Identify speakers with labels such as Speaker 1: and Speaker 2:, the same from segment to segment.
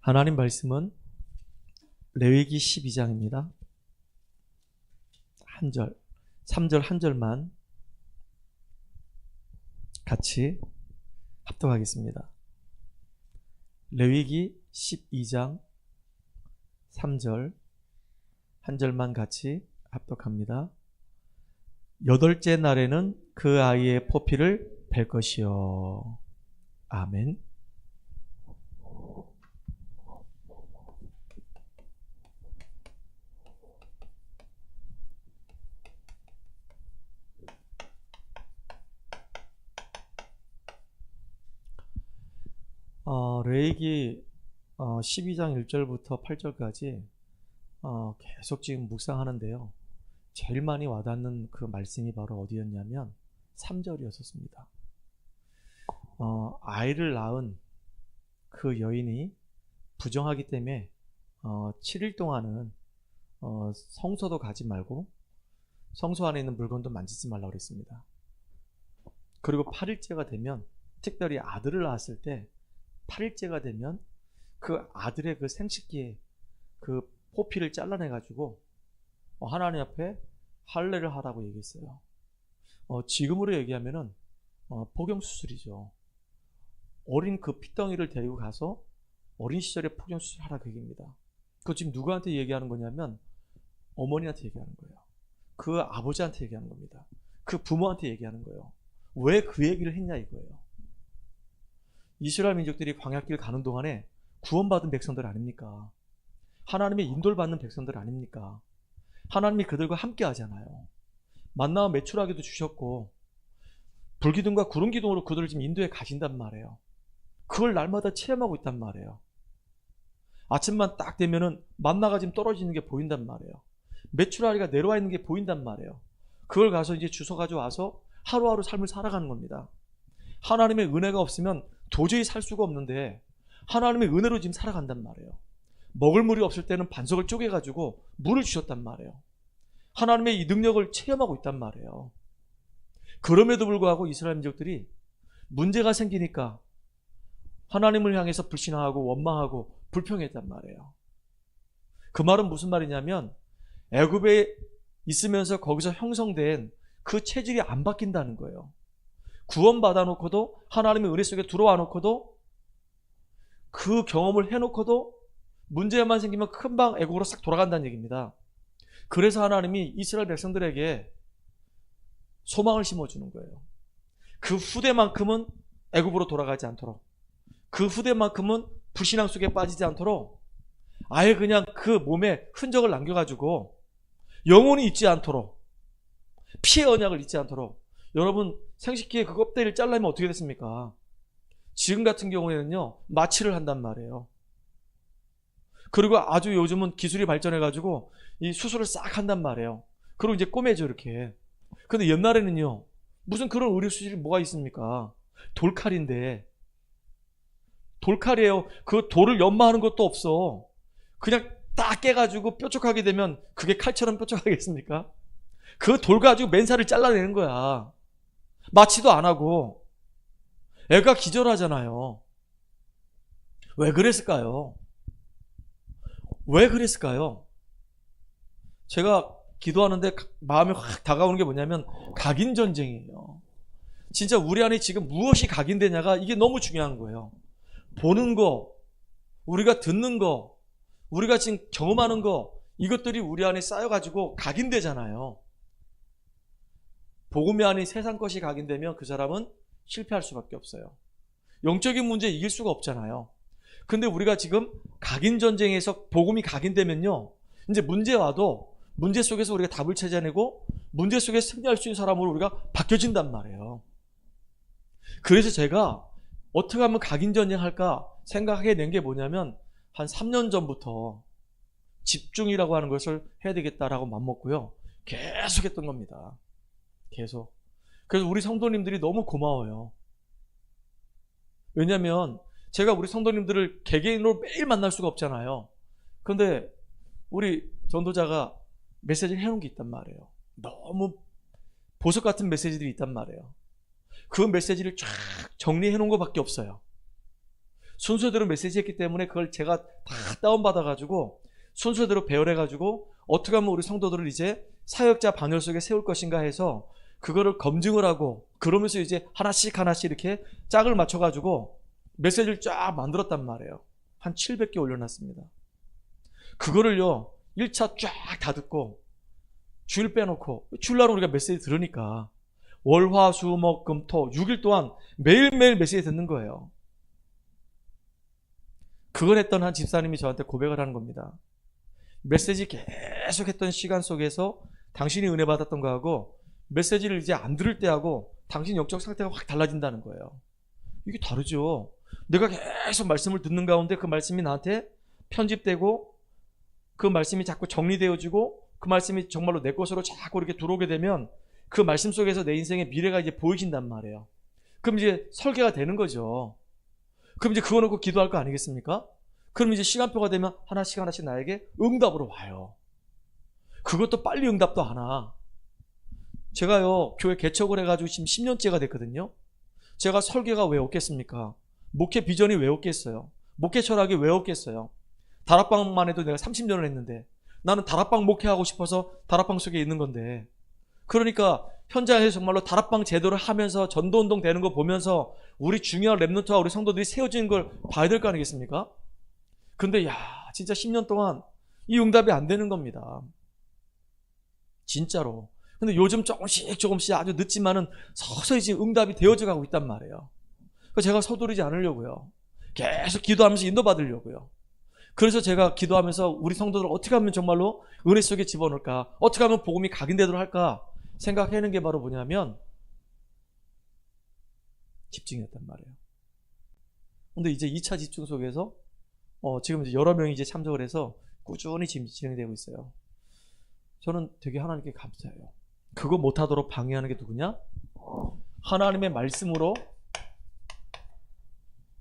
Speaker 1: 하나님 말씀은 레위기 12장입니다. 한 절, 3절 한 절만 같이 합독하겠습니다. 레위기 12장 3절 한 절만 같이 합독합니다. 여덟째 날에는 그 아이의 포피를 벨 것이요. 아멘. 레위기 12장 1절부터 8절까지 계속 지금 묵상하는데요. 제일 많이 와닿는 그 말씀이 바로 어디였냐면 3절이었습니다. 아이를 낳은 그 여인이 부정하기 때문에 7일 동안은 성소도 가지 말고 성소 안에 있는 물건도 만지지 말라고 그랬습니다. 그리고 8일째가 되면, 특별히 아들을 낳았을 때 8일째가 되면 그 아들의 그 생식기에 그 포피를 잘라내가지고 하나님 앞에 할례를 하라고 얘기했어요. 지금으로 얘기하면은 포경수술이죠. 어린 그 핏덩이를 데리고 가서 어린 시절에 포경수술 하라 그 얘기입니다. 그거 지금 누구한테 얘기하는 거냐면 어머니한테 얘기하는 거예요. 그 아버지한테 얘기하는 겁니다. 그 부모한테 얘기하는 거예요. 왜 그 얘기를 했냐 이거예요. 이스라엘 민족들이 광야길 가는 동안에 구원받은 백성들 아닙니까? 하나님의 인도를 받는 백성들 아닙니까? 하나님이 그들과 함께 하잖아요. 만나와 메추라기도 주셨고 불기둥과 구름기둥으로 그들을 지금 인도에 가신단 말이에요. 그걸 날마다 체험하고 있단 말이에요. 아침만 딱 되면은 만나가 지금 떨어지는 게 보인단 말이에요. 메추라기가 내려와 있는 게 보인단 말이에요. 그걸 가서 이제 주워 가져와서 하루하루 삶을 살아가는 겁니다. 하나님의 은혜가 없으면 도저히 살 수가 없는데 하나님의 은혜로 지금 살아간단 말이에요. 먹을 물이 없을 때는 반석을 쪼개가지고 물을 주셨단 말이에요. 하나님의 이 능력을 체험하고 있단 말이에요. 그럼에도 불구하고 이스라엘 민족들이 문제가 생기니까 하나님을 향해서 불신하고 원망하고 불평했단 말이에요. 그 말은 무슨 말이냐면 애굽에 있으면서 거기서 형성된 그 체질이 안 바뀐다는 거예요. 구원받아 놓고도, 하나님의 은혜 속에 들어와 놓고도, 그 경험을 해놓고도 문제만 생기면 금방 애국으로 싹 돌아간다는 얘기입니다. 그래서 하나님이 이스라엘 백성들에게 소망을 심어주는 거예요. 그 후대만큼은 애국으로 돌아가지 않도록, 그 후대만큼은 불신앙 속에 빠지지 않도록 아예 그냥 그 몸에 흔적을 남겨가지고 영원히 잊지 않도록, 피의 언약을 잊지 않도록. 여러분, 생식기에 그 껍데기를 잘라면 어떻게 됐습니까? 지금 같은 경우에는요, 마취를 한단 말이에요. 그리고 아주 요즘은 기술이 발전해가지고 이 수술을 싹 한단 말이에요. 그리고 이제 꼬매죠, 이렇게. 근데 옛날에는요, 무슨 그런 의료 수술이 뭐가 있습니까? 돌칼인데, 돌칼이에요. 그 돌을 연마하는 것도 없어. 그냥 딱 깨가지고 뾰족하게 되면 그게 칼처럼 뾰족하겠습니까? 그 돌 가지고 맨살을 잘라내는 거야. 마취도 안 하고. 애가 기절하잖아요. 왜 그랬을까요? 왜 그랬을까요? 제가 기도하는데 마음에 확 다가오는 게 뭐냐면 각인전쟁이에요. 진짜 우리 안에 지금 무엇이 각인되냐가 이게 너무 중요한 거예요. 보는 거, 우리가 듣는 거, 우리가 지금 경험하는 거, 이것들이 우리 안에 쌓여가지고 각인되잖아요. 복음이 아닌 세상 것이 각인되면 그 사람은 실패할 수밖에 없어요. 영적인 문제 이길 수가 없잖아요. 근데 우리가 지금 각인 전쟁에서 복음이 각인되면요, 이제 문제 와도 문제 속에서 우리가 답을 찾아내고 문제 속에서 승리할 수 있는 사람으로 우리가 바뀌어진단 말이에요. 그래서 제가 어떻게 하면 각인 전쟁 할까 생각하게 된 게 뭐냐면 한 3년 전부터 집중이라고 하는 것을 해야 되겠다라고 맘먹고요, 계속 했던 겁니다. 계속. 그래서 우리 성도님들이 너무 고마워요. 왜냐면 제가 우리 성도님들을 개개인으로 매일 만날 수가 없잖아요. 그런데 우리 전도자가 메시지를 해놓은 게 있단 말이에요. 너무 보석 같은 메시지들이 있단 말이에요. 그 메시지를 쫙 정리해 놓은 것밖에 없어요. 순서대로 메시지했기 때문에 그걸 제가 다 다운받아가지고 순서대로 배열해가지고 어떻게 하면 우리 성도들을 이제 사역자 반열 속에 세울 것인가 해서 그거를 검증을 하고 그러면서 이제 하나씩 하나씩 이렇게 짝을 맞춰가지고 메시지를 쫙 만들었단 말이에요. 한 700개 올려놨습니다. 그거를요 1차 쫙 다 듣고 주일 빼놓고 주일날 우리가 메시지 들으니까 월, 화, 수, 목, 금, 토 6일 동안 매일매일 메시지 듣는 거예요. 그걸 했던 한 집사님이 저한테 고백을 하는 겁니다. 메시지 계속 했던 시간 속에서 당신이 은혜 받았던 거하고 메시지를 이제 안 들을 때하고 당신 영적 상태가 확 달라진다는 거예요. 이게 다르죠. 내가 계속 말씀을 듣는 가운데 그 말씀이 나한테 편집되고 그 말씀이 자꾸 정리되어지고 그 말씀이 정말로 내 것으로 자꾸 이렇게 들어오게 되면 그 말씀 속에서 내 인생의 미래가 이제 보이신단 말이에요. 그럼 이제 설계가 되는 거죠. 그럼 이제 그거 놓고 기도할 거 아니겠습니까? 그럼 이제 시간표가 되면 하나씩 하나씩 나에게 응답으로 와요. 그것도 빨리 응답도 안 와. 제가요 교회 개척을 해가지고 지금 10년째가 됐거든요. 제가 설계가 왜 없겠습니까? 목회 비전이 왜 없겠어요? 목회 철학이 왜 없겠어요? 다락방만 해도 내가 30년을 했는데 나는 다락방 목회하고 싶어서 다락방 속에 있는 건데, 그러니까 현장에서 정말로 다락방 제도를 하면서 전도운동 되는 거 보면서 우리 중요한 랩런트와 우리 성도들이 세워지는 걸 봐야 될 거 아니겠습니까? 근데 진짜 10년 동안 이 응답이 안 되는 겁니다. 진짜로. 근데 요즘 조금씩 아주 늦지만은 서서히 지금 응답이 되어져 가고 있단 말이에요. 그래서 제가 서두르지 않으려고요. 계속 기도하면서 인도받으려고요. 그래서 제가 기도하면서 우리 성도들 어떻게 하면 정말로 은혜 속에 집어넣을까? 어떻게 하면 복음이 각인되도록 할까? 생각하는 게 바로 뭐냐면 집중이었단 말이에요. 근데 이제 2차 집중 속에서 지금 이제 여러 명이 이제 참석을 해서 꾸준히 지금 진행되고 있어요. 저는 되게 하나님께 감사해요. 그거 못하도록 방해하는 게 누구냐? 하나님의 말씀으로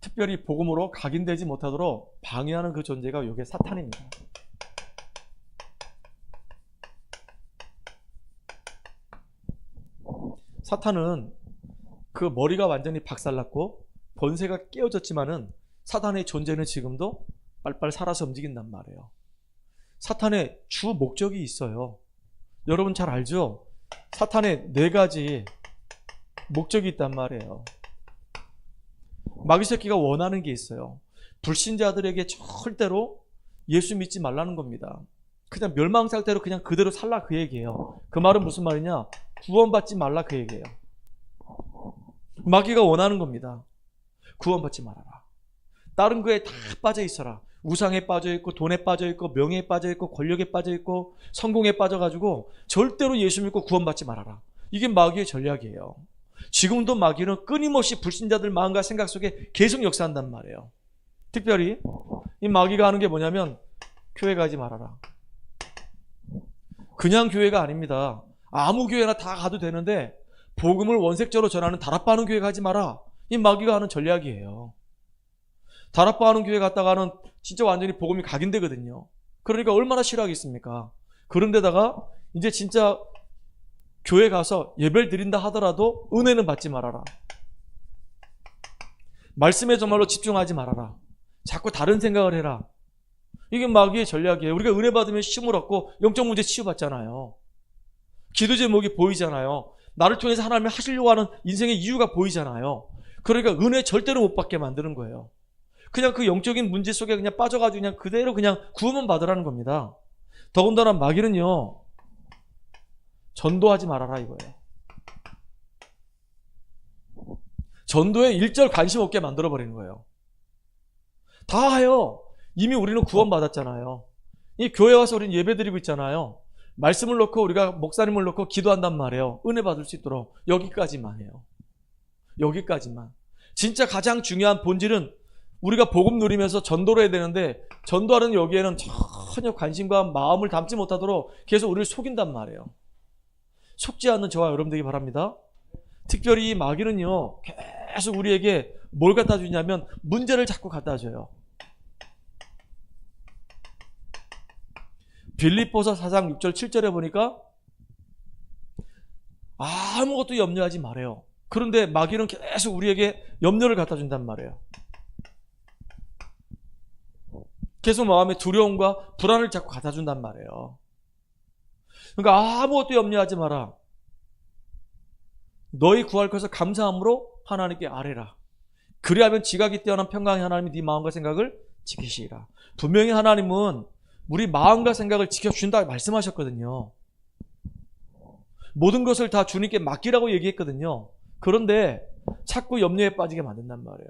Speaker 1: 특별히 복음으로 각인되지 못하도록 방해하는 그 존재가 이게 사탄입니다. 사탄은 그 머리가 완전히 박살났고 본세가 깨어졌지만은 사탄의 존재는 지금도 빨빨 살아서 움직인단 말이에요. 사탄의 주 목적이 있어요. 여러분 잘 알죠? 사탄의 4가지 목적이 있단 말이에요. 마귀 새끼가 원하는 게 있어요. 불신자들에게 절대로 예수 믿지 말라는 겁니다. 그냥 멸망 상태로 그냥 그대로 살라 그 얘기예요. 그 말은 무슨 말이냐? 구원받지 말라 그 얘기예요. 마귀가 원하는 겁니다. 구원받지 말아라. 다른 거에 다 빠져 있어라. 우상에 빠져 있고 돈에 빠져 있고 명예에 빠져 있고 권력에 빠져 있고 성공에 빠져가지고 절대로 예수 믿고 구원받지 말아라. 이게 마귀의 전략이에요. 지금도 마귀는 끊임없이 불신자들 마음과 생각 속에 계속 역사한단 말이에요. 특별히 이 마귀가 하는 게 뭐냐면 교회 가지 말아라. 그냥 교회가 아닙니다. 아무 교회나 다 가도 되는데 복음을 원색적으로 전하는 다락방하는 교회 가지 마라. 이 마귀가 하는 전략이에요. 다락방하는 교회 갔다가는 진짜 완전히 복음이 각인되거든요. 그러니까 얼마나 싫어하겠습니까? 그런데다가 이제 진짜 교회 가서 예배를 드린다 하더라도 은혜는 받지 말아라. 말씀에 정말로 집중하지 말아라. 자꾸 다른 생각을 해라. 이게 마귀의 전략이에요. 우리가 은혜 받으면 힘을 얻고 영적 문제 치유받잖아요. 기도 제목이 보이잖아요. 나를 통해서 하나님이 하시려고 하는 인생의 이유가 보이잖아요. 그러니까 은혜 절대로 못 받게 만드는 거예요. 그냥 그 영적인 문제 속에 그냥 빠져가지고 그냥 그대로 그냥 구원만 받으라는 겁니다. 더군다나 마귀는요, 전도하지 말아라 이거예요. 전도에 일절 관심 없게 만들어버리는 거예요. 다 해요. 이미 우리는 구원받았잖아요. 이 교회 와서 우리는 예배 드리고 있잖아요. 말씀을 놓고 우리가 목사님을 놓고 기도한단 말이에요. 은혜 받을 수 있도록. 여기까지만 해요. 여기까지만. 진짜 가장 중요한 본질은 우리가 복음 누리면서 전도를 해야 되는데 전도하는 여기에는 전혀 관심과 마음을 담지 못하도록 계속 우리를 속인단 말이에요. 속지 않는 저와 여러분 되기 바랍니다. 특별히 이 마귀는요, 계속 우리에게 뭘 갖다 주냐면 문제를 자꾸 갖다 줘요. 빌립보서 4장 6절 7절에 보니까 아무것도 염려하지 말아요. 그런데 마귀는 계속 우리에게 염려를 갖다 준단 말이에요. 계속 마음에 두려움과 불안을 자꾸 갖다 준단 말이에요. 그러니까 아무것도 염려하지 마라. 너희 구할 것을 감사함으로 하나님께 아뢰라. 그리하면 지각이 뛰어난 평강의 하나님이 네 마음과 생각을 지키시리라. 분명히 하나님은 우리 마음과 생각을 지켜준다 말씀하셨거든요. 모든 것을 다 주님께 맡기라고 얘기했거든요. 그런데 자꾸 염려에 빠지게 만든단 말이에요.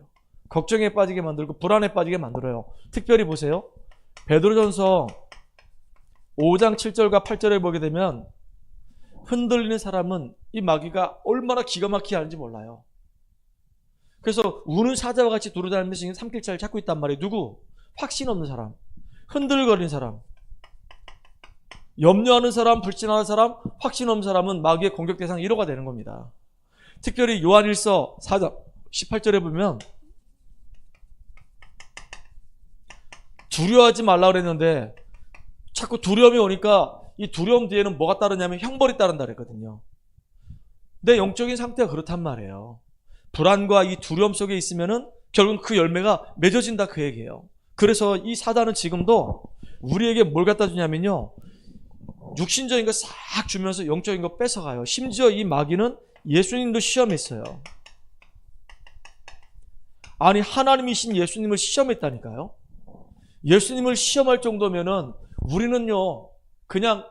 Speaker 1: 걱정에 빠지게 만들고 불안에 빠지게 만들어요. 특별히 보세요. 베드로전서 5장 7절과 8절에 보게 되면 흔들리는 사람은 이 마귀가 얼마나 기가 막히게 하는지 몰라요. 그래서 우는 사자와 같이 두루다니면서 삼킬자를 찾고 있단 말이에요. 누구? 확신 없는 사람, 흔들거리는 사람, 염려하는 사람, 불신하는 사람, 확신 없는 사람은 마귀의 공격 대상 1호가 되는 겁니다. 특별히 요한일서 4장 18절에 보면 두려워하지 말라 그랬는데 자꾸 두려움이 오니까 이 두려움 뒤에는 뭐가 따르냐면 형벌이 따른다 그랬거든요. 내 영적인 상태가 그렇단 말이에요. 불안과 이 두려움 속에 있으면은 결국은 그 열매가 맺어진다 그 얘기예요. 그래서 이 사단은 지금도 우리에게 뭘 갖다 주냐면요, 육신적인 거 싹 주면서 영적인 거 뺏어가요. 심지어 이 마귀는 예수님도 시험했어요. 아니, 하나님이신 예수님을 시험했다니까요. 예수님을 시험할 정도면은 우리는요 그냥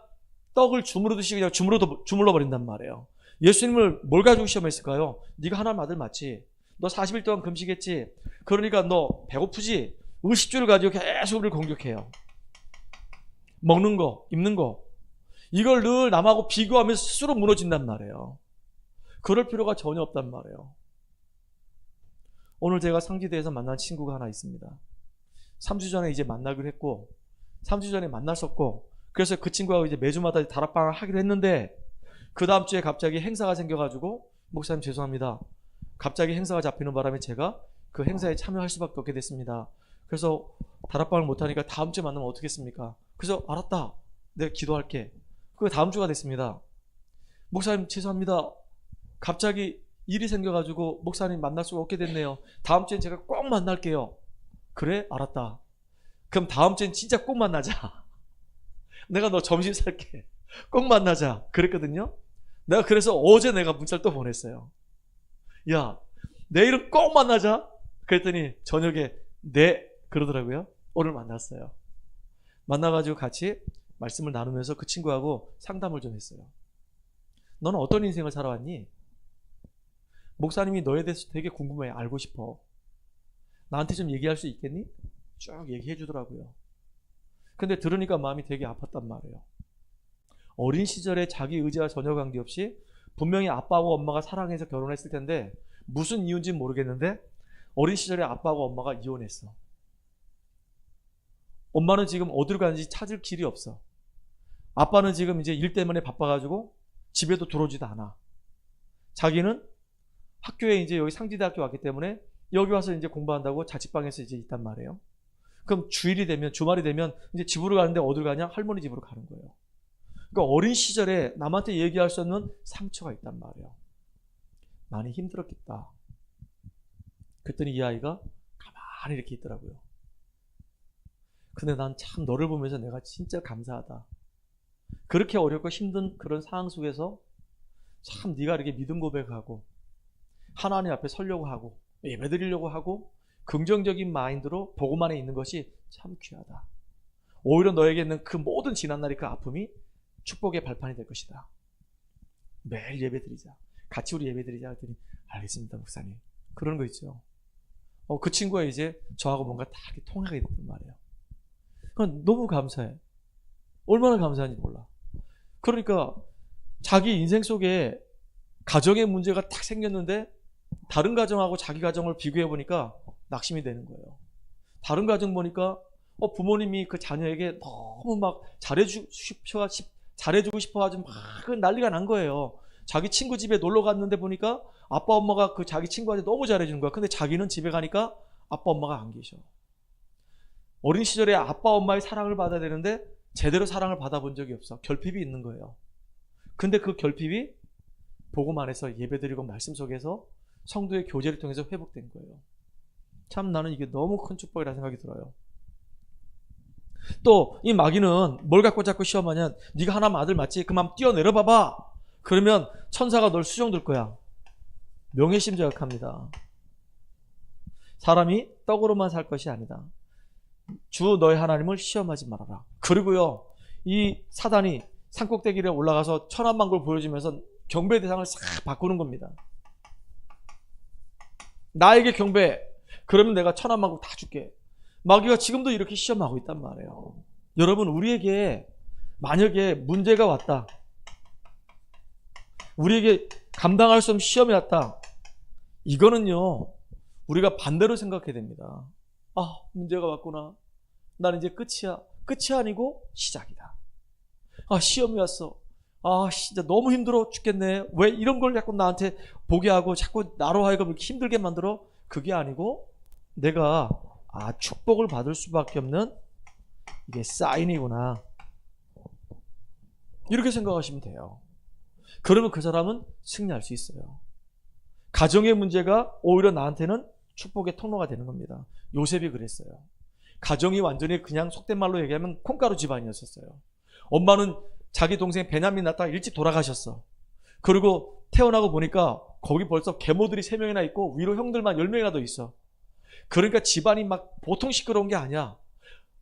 Speaker 1: 떡을 주무르듯이 그냥 주물러 버린단 말이에요. 예수님을 뭘 가지고 시험했을까요? 네가 하나님 아들 맞지? 너 40일 동안 금식했지? 그러니까 너 배고프지? 의식주를 가지고 계속 우리를 공격해요. 먹는 거, 입는 거, 이걸 늘 남하고 비교하면서 스스로 무너진단 말이에요. 그럴 필요가 전혀 없단 말이에요. 오늘 제가 상지대에서 만난 친구가 하나 있습니다. 3주 전에 이제 만나기로 했고 3주 전에 만났었고, 그래서 그 친구하고 이제 매주마다 다락방을 하기로 했는데 그 다음 주에 갑자기 행사가 생겨가지고, 목사님 죄송합니다, 갑자기 행사가 잡히는 바람에 제가 그 행사에 참여할 수밖에 없게 됐습니다. 그래서 다락방을 못하니까 다음 주에 만나면 어떻겠습니까? 그래서 알았다, 내가 기도할게. 그 다음 주가 됐습니다. 목사님 죄송합니다, 갑자기 일이 생겨가지고 목사님 만날 수가 없게 됐네요. 다음 주엔 제가 꼭 만날게요. 그래? 알았다. 그럼 다음 주엔 진짜 꼭 만나자. 내가 너 점심 살게. 꼭 만나자. 그랬거든요. 내가 그래서 어제 내가 문자를 또 보냈어요. 야, 내일은 꼭 만나자. 그랬더니 저녁에 네 그러더라고요. 오늘 만났어요. 만나가지고 같이 말씀을 나누면서 그 친구하고 상담을 좀 했어요. 너는 어떤 인생을 살아왔니? 목사님이 너에 대해서 되게 궁금해, 알고 싶어. 나한테 좀 얘기할 수 있겠니? 쭉 얘기해 주더라고요. 근데 들으니까 마음이 되게 아팠단 말이에요. 어린 시절에 자기 의지와 전혀 관계없이 분명히 아빠하고 엄마가 사랑해서 결혼했을 텐데 무슨 이유인지는 모르겠는데 어린 시절에 아빠하고 엄마가 이혼했어. 엄마는 지금 어디로 가는지 찾을 길이 없어. 아빠는 지금 이제 일 때문에 바빠가지고 집에도 들어오지도 않아. 자기는 학교에 이제 여기 상지대학교 왔기 때문에 여기 와서 이제 공부한다고 자취방에서 이제 있단 말이에요. 그럼 주일이 되면, 주말이 되면 이제 집으로 가는데 어디로 가냐? 할머니 집으로 가는 거예요. 그러니까 어린 시절에 남한테 얘기할 수 없는 상처가 있단 말이에요. 많이 힘들었겠다. 그랬더니 이 아이가 가만히 이렇게 있더라고요. 근데 난 참 너를 보면서 내가 진짜 감사하다. 그렇게 어렵고 힘든 그런 상황 속에서 참 네가 이렇게 믿음 고백하고 하나님 앞에 서려고 하고 예배드리려고 하고 긍정적인 마인드로 복음 안에 있는 것이 참 귀하다. 오히려 너에게 있는 그 모든 지난날의 그 아픔이 축복의 발판이 될 것이다. 매일 예배드리자. 같이 우리 예배드리자 했더니 알겠습니다 목사님. 그런 거 있죠. 그 친구가 이제 저하고 뭔가 다 이렇게 통하게 됐단 말이에요. 그건 너무 감사해. 얼마나 감사한지 몰라. 그러니까 자기 인생 속에 가정의 문제가 딱 생겼는데 다른 가정하고 자기 가정을 비교해 보니까 낙심이 되는 거예요. 다른 가정 보니까 부모님이 그 자녀에게 너무 막 잘해주고 싶어가지고 막 난리가 난 거예요. 자기 친구 집에 놀러 갔는데 보니까 아빠 엄마가 그 자기 친구한테 너무 잘해주는 거야. 근데 자기는 집에 가니까 아빠 엄마가 안 계셔. 어린 시절에 아빠 엄마의 사랑을 받아야 되는데 제대로 사랑을 받아본 적이 없어. 결핍이 있는 거예요. 근데 그 결핍이 복음 안에서 예배드리고 말씀 속에서 성도의 교제를 통해서 회복된 거예요. 참 나는 이게 너무 큰 축복이라는 생각이 들어요. 또 이 마귀는 뭘 갖고 자꾸 시험하냐? 네가 하나님 아들 맞지? 그만 뛰어내려 봐봐. 그러면 천사가 널 수정될 거야. 명예심 저격합니다. 사람이 떡으로만 살 것이 아니다. 주 너의 하나님을 시험하지 말아라. 그리고요, 이 사단이 산꼭대기에 올라가서 천한만국을 보여주면서 경배 대상을 싹 바꾸는 겁니다. 나에게 경배. 그러면 내가 천한만국 다 줄게. 마귀가 지금도 이렇게 시험하고 있단 말이에요. 여러분, 우리에게 만약에 문제가 왔다. 우리에게 감당할 수 없는 시험이 왔다. 이거는요, 우리가 반대로 생각해야 됩니다. 아, 문제가 왔구나. 난 이제 끝이야. 끝이 아니고 시작이다. 아, 시험이 왔어. 아, 진짜 너무 힘들어 죽겠네. 왜 이런 걸 자꾸 나한테 보게 하고 자꾸 나로 하여금 이렇게 힘들게 만들어? 그게 아니고 내가 축복을 받을 수밖에 없는 이게 사인이구나. 이렇게 생각하시면 돼요. 그러면 그 사람은 승리할 수 있어요. 가정의 문제가 오히려 나한테는 축복의 통로가 되는 겁니다. 요셉이 그랬어요. 가정이 완전히 그냥 속된 말로 얘기하면 콩가루 집안이었어요. 엄마는 자기 동생 베냐민 낳다가 일찍 돌아가셨어. 그리고 태어나고 보니까 거기 벌써 계모들이 3명이나 있고 위로 형들만 10명이나 더 있어. 그러니까 집안이 막 보통 시끄러운 게 아니야.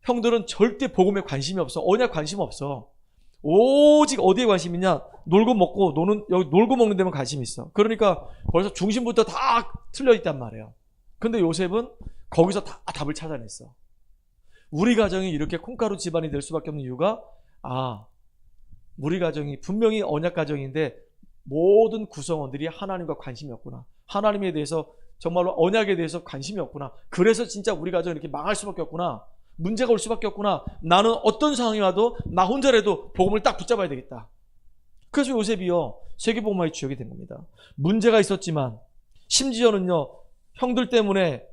Speaker 1: 형들은 절대 복음에 관심이 없어. 언약 관심 없어. 오직 어디에 관심 있냐? 놀고 먹고 노는, 여기 놀고 먹는 데만 관심이 있어. 그러니까 벌써 중심부터 다 틀려 있단 말이에요. 근데 요셉은 거기서 다 답을 찾아냈어. 우리 가정이 이렇게 콩가루 집안이 될 수밖에 없는 이유가 우리 가정이 분명히 언약 가정인데 모든 구성원들이 하나님과 관심이 없구나. 하나님에 대해서 정말로 언약에 대해서 관심이 없구나. 그래서 진짜 우리 가정이 이렇게 망할 수밖에 없구나. 문제가 올 수밖에 없구나. 나는 어떤 상황이 와도 나 혼자라도 복음을 딱 붙잡아야 되겠다. 그래서 요셉이요, 세계복음화의 주역이 된 겁니다. 문제가 있었지만 심지어는요, 형들 때문에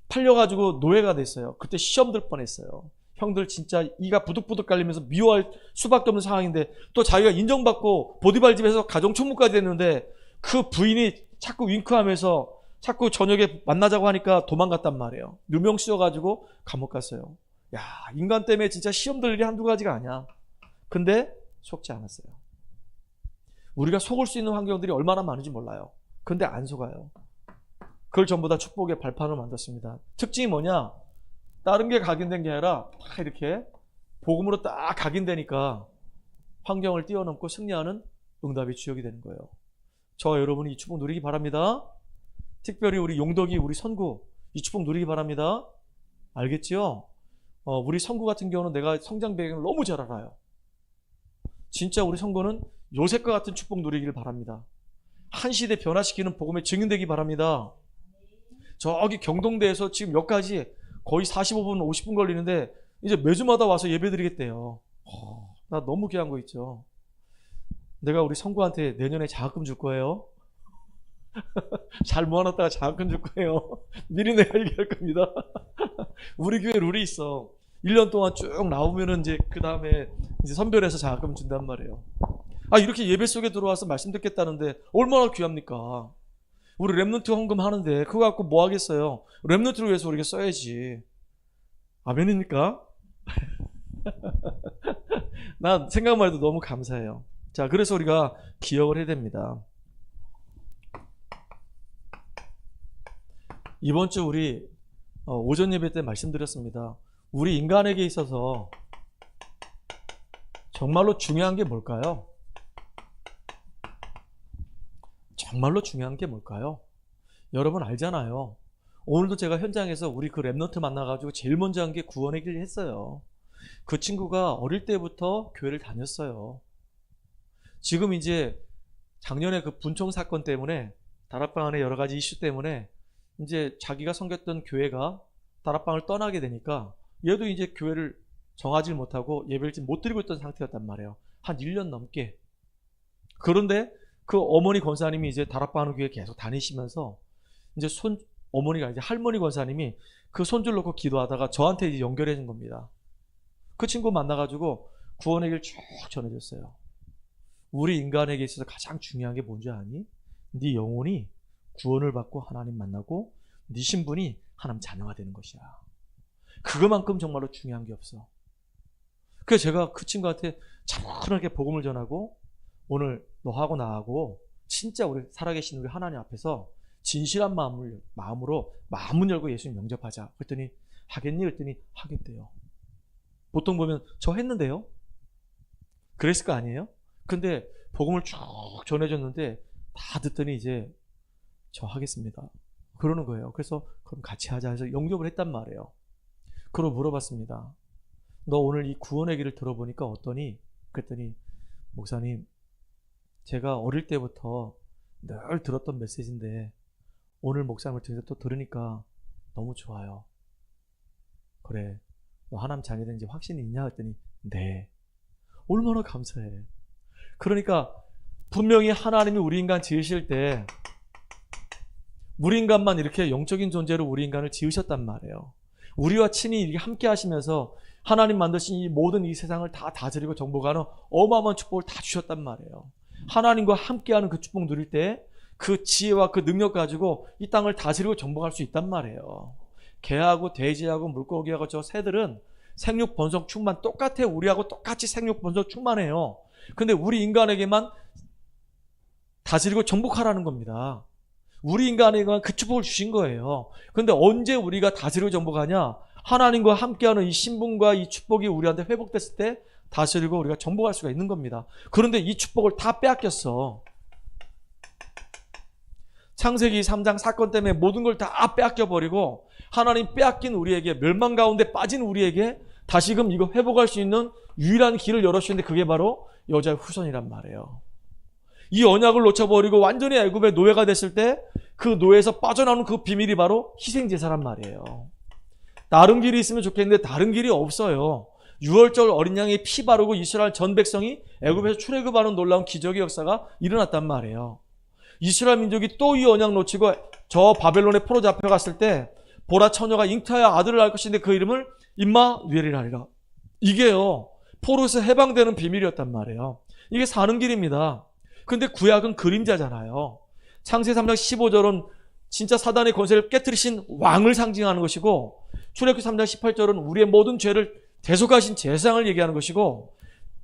Speaker 1: 팔려가지고 노예가 됐어요. 그때 시험 들 뻔했어요. 형들 진짜 이가 부득부득 깔리면서 미워할 수밖에 없는 상황인데 또 자기가 인정받고 보디발 집에서 가정총무까지 됐는데 그 부인이 자꾸 윙크하면서 자꾸 저녁에 만나자고 하니까 도망갔단 말이에요. 누명 씌워가지고 감옥 갔어요. 야, 인간 때문에 진짜 시험 들 일이 한두 가지가 아니야. 근데 속지 않았어요. 우리가 속을 수 있는 환경들이 얼마나 많은지 몰라요. 근데 안 속아요. 그걸 전부 다 축복의 발판을 만들었습니다. 특징이 뭐냐? 다른 게 각인된 게 아니라 딱 이렇게 복음으로 딱 각인되니까 환경을 뛰어넘고 승리하는 응답의 주역이 되는 거예요. 저와 여러분이 이 축복 누리기 바랍니다. 특별히 우리 용덕이, 우리 선구 이 축복 누리기 바랍니다. 알겠지요? 우리 선구 같은 경우는 내가 성장 배경을 너무 잘 알아요. 진짜 우리 선구는 요셉과 같은 축복 누리기를 바랍니다. 한 시대 변화시키는 복음에 증인되기 바랍니다. 저기 경동대에서 지금 여기까지 거의 45분, 50분 걸리는데 이제 매주마다 와서 예배드리겠대요. 나 너무 귀한 거 있죠. 내가 우리 성구한테 내년에 장학금 줄 거예요. 잘 모아놨다가 장학금 줄 거예요. 미리 내가 얘기할 겁니다. 우리 교회 룰이 있어. 1년 동안 쭉 나오면은 이제 그 다음에 이제 선별해서 장학금 준단 말이에요. 이렇게 예배 속에 들어와서 말씀 듣겠다는데 얼마나 귀합니까? 우리 렘넌트 헌금 하는데 그거 갖고 뭐 하겠어요? 렘넌트를 위해서 우리가 써야지. 아멘입니까? 나 생각만 해도 너무 감사해요. 자, 그래서 우리가 기억을 해야 됩니다. 이번 주 우리 오전 예배 때 말씀드렸습니다. 우리 인간에게 있어서 정말로 중요한 게 뭘까요? 정말로 중요한 게 뭘까요? 여러분 알잖아요. 오늘도 제가 현장에서 우리 그 랩넌트 만나가지고 제일 먼저 한 게 구원의 길 했어요. 그 친구가 어릴 때부터 교회를 다녔어요. 지금 이제 작년에 그 분총 사건 때문에 다락방 안에 여러 가지 이슈 때문에 이제 자기가 섬겼던 교회가 다락방을 떠나게 되니까 얘도 이제 교회를 정하지 못하고 예배를 못 드리고 있던 상태였단 말이에요. 한 1년 넘게. 그런데 그 어머니 권사님이 이제 다락방 하는 교회 계속 다니시면서 이제 어머니가 이제 할머니 권사님이 그 손줄 놓고 기도하다가 저한테 이제 연결해 준 겁니다. 그 친구 만나가지고 구원의 길 쭉 전해줬어요. 우리 인간에게 있어서 가장 중요한 게 뭔지 아니? 네 영혼이 구원을 받고 하나님 만나고 네 신분이 하나님 자녀가 되는 것이야. 그거만큼 정말로 중요한 게 없어. 그래서 제가 그 친구한테 차분하게 복음을 전하고 오늘 너하고 나하고 진짜 우리 살아계신 우리 하나님 앞에서 진실한 마음으로 마음문 열고 예수님 영접하자. 그랬더니 하겠니? 그랬더니 하겠대요. 보통 보면 저 했는데요? 그랬을 거 아니에요? 근데 복음을 쭉 전해줬는데 다 듣더니 이제 저 하겠습니다. 그러는 거예요. 그래서 그럼 같이 하자 해서 영접을 했단 말이에요. 그러고 물어봤습니다. 너 오늘 이 구원 얘기를 들어보니까 어떠니? 그랬더니 목사님, 제가 어릴 때부터 늘 들었던 메시지인데 오늘 목사님을 통해서 또 들으니까 너무 좋아요. 그래, 너 하나님 자녀된지 확신이 있냐? 했더니 네. 얼마나 감사해. 그러니까 분명히 하나님이 우리 인간 지으실 때 우리 인간만 이렇게 영적인 존재로 우리 인간을 지으셨단 말이에요. 우리와 친히 이렇게 함께 하시면서 하나님 만드신 이 모든 이 세상을 다 다스리고 정복하는 어마어마한 축복을 다 주셨단 말이에요. 하나님과 함께하는 그 축복 누릴 때 그 지혜와 그 능력 가지고 이 땅을 다스리고 정복할 수 있단 말이에요. 개하고 돼지하고 물고기하고 저 새들은 생육 번성 충만 똑같아. 우리하고 똑같이 생육 번성 충만해요. 근데 우리 인간에게만 다스리고 정복하라는 겁니다. 우리 인간에게만 그 축복을 주신 거예요. 근데 언제 우리가 다스리고 정복하냐? 하나님과 함께하는 이 신분과 이 축복이 우리한테 회복됐을 때 다스리고 우리가 정복할 수가 있는 겁니다. 그런데 이 축복을 다 빼앗겼어. 창세기 3장 사건 때문에 모든 걸 다 빼앗겨버리고 하나님 빼앗긴 우리에게, 멸망 가운데 빠진 우리에게 다시금 이거 회복할 수 있는 유일한 길을 열어주셨는데 그게 바로 여자의 후손이란 말이에요. 이 언약을 놓쳐버리고 완전히 애굽의 노예가 됐을 때 그 노예에서 빠져나오는 그 비밀이 바로 희생제사란 말이에요. 다른 길이 있으면 좋겠는데 다른 길이 없어요. 6월절 어린 양의 피 바르고 이스라엘 전 백성이 애굽에서 출애굽하는 놀라운 기적의 역사가 일어났단 말이에요. 이스라엘 민족이 또 이 언약 놓치고 저 바벨론에 포로 잡혀갔을 때 보라 처녀가 잉태하여 아들을 낳을 것인데 그 이름을 임마누엘이라 하리라. 이게요, 포로에서 해방되는 비밀이었단 말이에요. 이게 사는 길입니다. 근데 구약은 그림자잖아요. 창세 3장 15절은 진짜 사단의 권세를 깨뜨리신 왕을 상징하는 것이고, 출애굽기 3장 18절은 우리의 모든 죄를 대속하신 제사장을 얘기하는 것이고,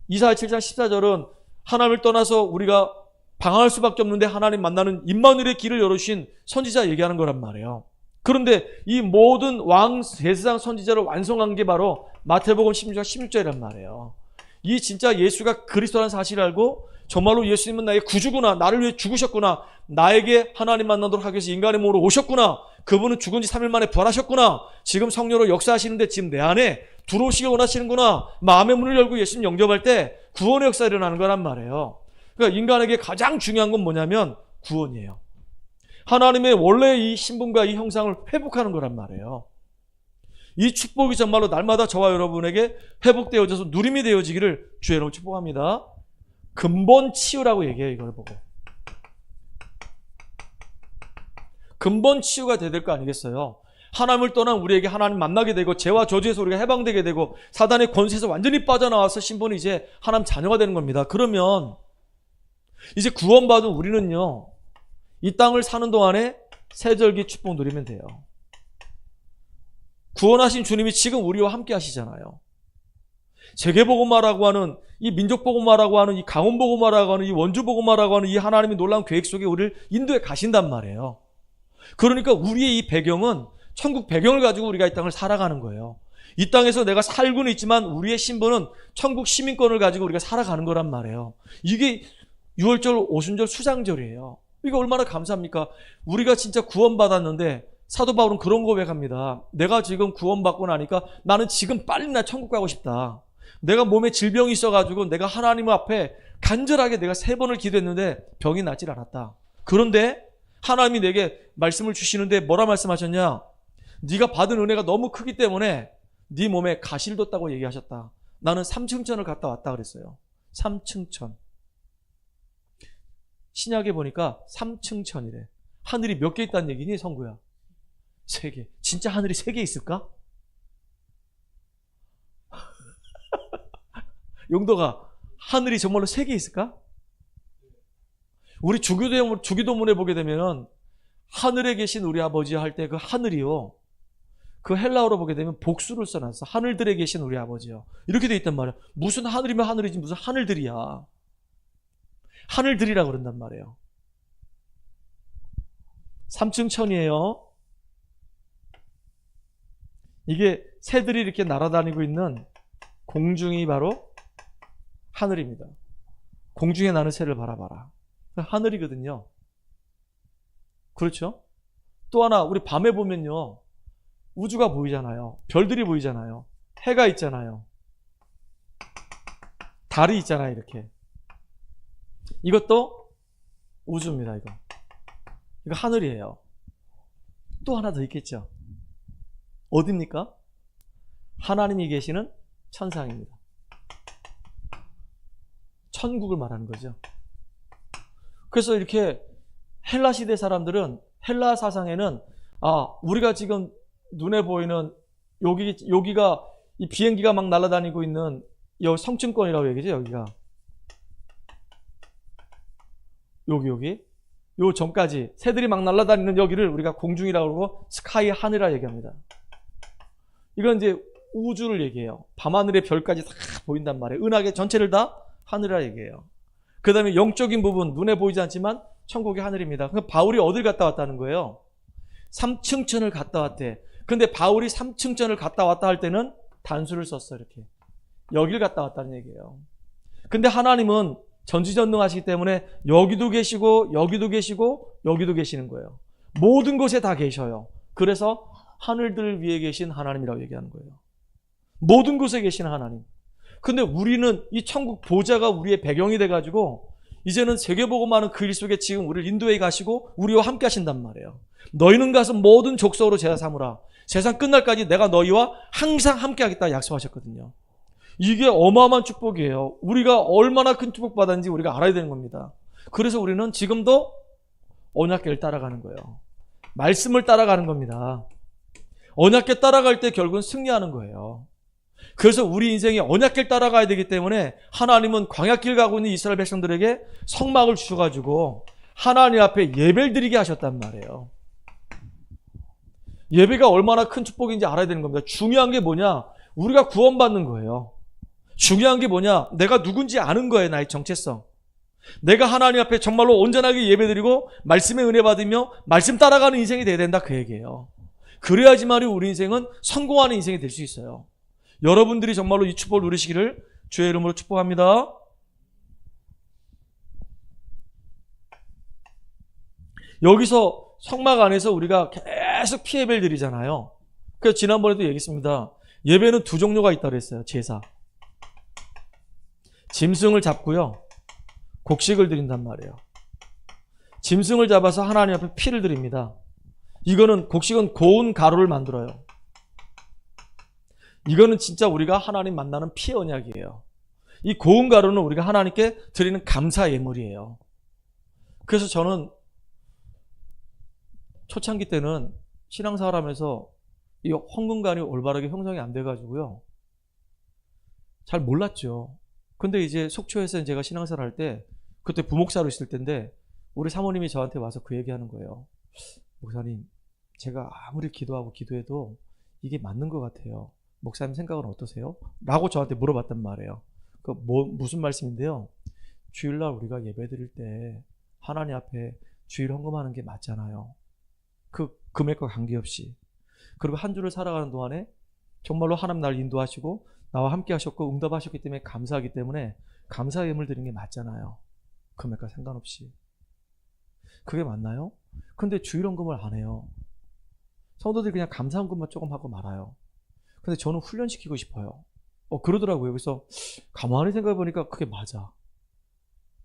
Speaker 1: 이사야 7장 14절은 하나님을 떠나서 우리가 방황할 수밖에 없는데 하나님 만나는 임마누엘의 길을 열어주신 선지자 얘기하는 거란 말이에요. 그런데 이 모든 왕 제사장 선지자를 완성한 게 바로 마태복음 16장 16절이란 말이에요. 이 진짜 예수가 그리스도라는 사실을 알고 정말로 예수님은 나의 구주구나, 나를 위해 죽으셨구나, 나에게 하나님 만나도록 하기 위해서 인간의 몸으로 오셨구나, 그분은 죽은 지 3일 만에 부활하셨구나, 지금 성령으로 역사하시는데 지금 내 안에 들어오시길 원하시는구나, 마음의 문을 열고 예수님 영접할 때 구원의 역사가 일어나는 거란 말이에요. 그러니까 인간에게 가장 중요한 건 뭐냐면 구원이에요. 하나님의 원래 이 신분과 이 형상을 회복하는 거란 말이에요. 이 축복이 정말로 날마다 저와 여러분에게 회복되어져서 누림이 되어지기를 주의 이름으로 축복합니다. 근본 치유라고 얘기해요. 이걸 보고 근본 치유가 돼야 될 거 아니겠어요? 하나님을 떠난 우리에게 하나님 만나게 되고 죄와 저주에서 우리가 해방되게 되고 사단의 권세에서 완전히 빠져나와서 신분이 이제 하나님 자녀가 되는 겁니다. 그러면 이제 구원받은 우리는요, 이 땅을 사는 동안에 세절기 축복 누리면 돼요. 구원하신 주님이 지금 우리와 함께 하시잖아요. 세계복음화라고 하는, 이 민족복음화라고 하는, 이 강원복음화라고 하는, 이 원주복음화라고 하는 이 하나님의 놀라운 계획 속에 우리를 인도해 가신단 말이에요. 그러니까 우리의 이 배경은 천국 배경을 가지고 우리가 이 땅을 살아가는 거예요. 이 땅에서 내가 살고는 있지만 우리의 신분은 천국 시민권을 가지고 우리가 살아가는 거란 말이에요. 이게 6월절, 오순절, 수장절이에요. 이거 얼마나 감사합니까? 우리가 진짜 구원받았는데 사도 바울은 그런 고백합니다. 내가 지금 구원받고 나니까 나는 지금 빨리 나 천국 가고 싶다. 내가 몸에 질병이 있어가지고 내가 하나님 앞에 간절하게 내가 3번을 기도했는데 병이 낫질 않았다. 그런데 하나님이 내게 말씀을 주시는데 뭐라 말씀하셨냐? 네가 받은 은혜가 너무 크기 때문에 네 몸에 가시를 뒀다고 얘기하셨다. 나는 삼층천을 갔다 왔다 그랬어요. 삼층천. 신약에 보니까 삼층천이래. 하늘이 몇 개 있다는 얘기니, 성구야? 3개. 진짜 하늘이 3개 있을까? 용도가 하늘이 정말로 3개 있을까? 우리 주기도문에 보게 되면 하늘에 계신 우리 아버지 할 때 그 하늘이요, 그 헬라어로 보게 되면 복수를 써놨어. 하늘들에 계신 우리 아버지요. 이렇게 돼 있단 말이야. 무슨 하늘이면 하늘이지 무슨 하늘들이야. 하늘들이라고 그런단 말이에요. 3층 천이에요. 이게 새들이 이렇게 날아다니고 있는 공중이 바로 하늘입니다. 공중에 나는 새를 바라봐라. 하늘이거든요. 그렇죠? 또 하나 우리 밤에 보면요. 우주가 보이잖아요. 별들이 보이잖아요. 해가 있잖아요. 달이 있잖아요. 이렇게. 이것도 우주입니다. 이거 하늘이에요. 또 하나 더 있겠죠. 어디입니까? 하나님이 계시는 천상입니다. 천국을 말하는 거죠. 그래서 이렇게 헬라 시대 사람들은 헬라 사상에는 우리가 지금 눈에 보이는 여기가 이 비행기가 막 날아다니고 있는 여기 성층권이라고 얘기죠. 여기가 여기 요 전까지 새들이 막 날아다니는 여기를 우리가 공중이라고 그러고 스카이 하늘이라 얘기합니다. 이건 이제 우주를 얘기해요. 밤하늘의 별까지 다 보인단 말이에요. 은하계 전체를 다 하늘이라 얘기해요. 그 다음에 영적인 부분 눈에 보이지 않지만 천국이 하늘입니다. 그러니까 바울이 어딜 갔다 왔다는 거예요? 3층천을 갔다 왔대. 근데 바울이 3층천을 갔다 왔다 할 때는 단수를 썼어. 이렇게 여길 갔다 왔다는 얘기예요. 근데 하나님은 전지전능하시기 때문에 여기도 계시고 여기도 계시고 여기도 계시는 거예요. 모든 곳에 다 계셔요. 그래서 하늘들 위에 계신 하나님이라고 얘기하는 거예요. 모든 곳에 계신 하나님. 근데 우리는 이 천국 보좌가 우리의 배경이 돼가지고 이제는 세계복음하는 그 일 속에 지금 우리를 인도해 가시고 우리와 함께 하신단 말이에요. 너희는 가서 모든 족속으로 제자 삼으라. 세상 끝날까지 내가 너희와 항상 함께 하겠다 약속하셨거든요. 이게 어마어마한 축복이에요. 우리가 얼마나 큰 축복 받았는지 우리가 알아야 되는 겁니다. 그래서 우리는 지금도 언약궤를 따라가는 거예요. 말씀을 따라가는 겁니다. 언약궤 따라갈 때 결국은 승리하는 거예요. 그래서 우리 인생이 언약궤를 따라가야 되기 때문에 하나님은 광야길 가고 있는 이스라엘 백성들에게 성막을 주셔가지고 하나님 앞에 예배를 드리게 하셨단 말이에요. 예배가 얼마나 큰 축복인지 알아야 되는 겁니다. 중요한 게 뭐냐? 우리가 구원받는 거예요. 중요한 게 뭐냐? 내가 누군지 아는 거예요. 나의 정체성. 내가 하나님 앞에 정말로 온전하게 예배드리고 말씀의 은혜 받으며 말씀 따라가는 인생이 돼야 된다 그 얘기예요. 그래야지만 우리 인생은 성공하는 인생이 될 수 있어요. 여러분들이 정말로 이 축복을 누리시기를 주의 이름으로 축복합니다. 여기서 성막 안에서 우리가 계속 피예배를 드리잖아요. 그래서 지난번에도 얘기했습니다. 예배는 두 종류가 있다고 했어요. 제사. 짐승을 잡고요. 곡식을 드린단 말이에요. 짐승을 잡아서 하나님 앞에 피를 드립니다. 이거는 곡식은 고운 가루를 만들어요. 이거는 진짜 우리가 하나님 만나는 피의 언약이에요. 이 고운 가루는 우리가 하나님께 드리는 감사 예물이에요. 그래서 저는 초창기 때는 신앙생활 하면서 이 헌금관이 올바르게 형성이 안 돼가지고요. 잘 몰랐죠. 근데 이제 속초에서 제가 신앙생활 할 때 그때 부목사로 있을 때인데 우리 사모님이 저한테 와서 그 얘기하는 거예요. 목사님, 제가 아무리 기도하고 기도해도 이게 맞는 것 같아요. 목사님 생각은 어떠세요? 라고 저한테 물어봤단 말이에요. 무슨 말씀인데요? 주일날 우리가 예배 드릴 때 하나님 앞에 주일 헌금하는 게 맞잖아요. 그 금액과 관계없이. 그리고 한 주를 살아가는 동안에 정말로 하나님 나를 인도하시고 나와 함께 하셨고 응답하셨기 때문에 감사하기 때문에 감사 예물 드리는 게 맞잖아요. 금액과 상관없이. 그게 맞나요? 근데 주일 헌금을 안 해요. 성도들이 그냥 감사 헌금만 조금 하고 말아요. 근데 저는 훈련시키고 싶어요. 그러더라고요. 그래서 가만히 생각해 보니까 그게 맞아.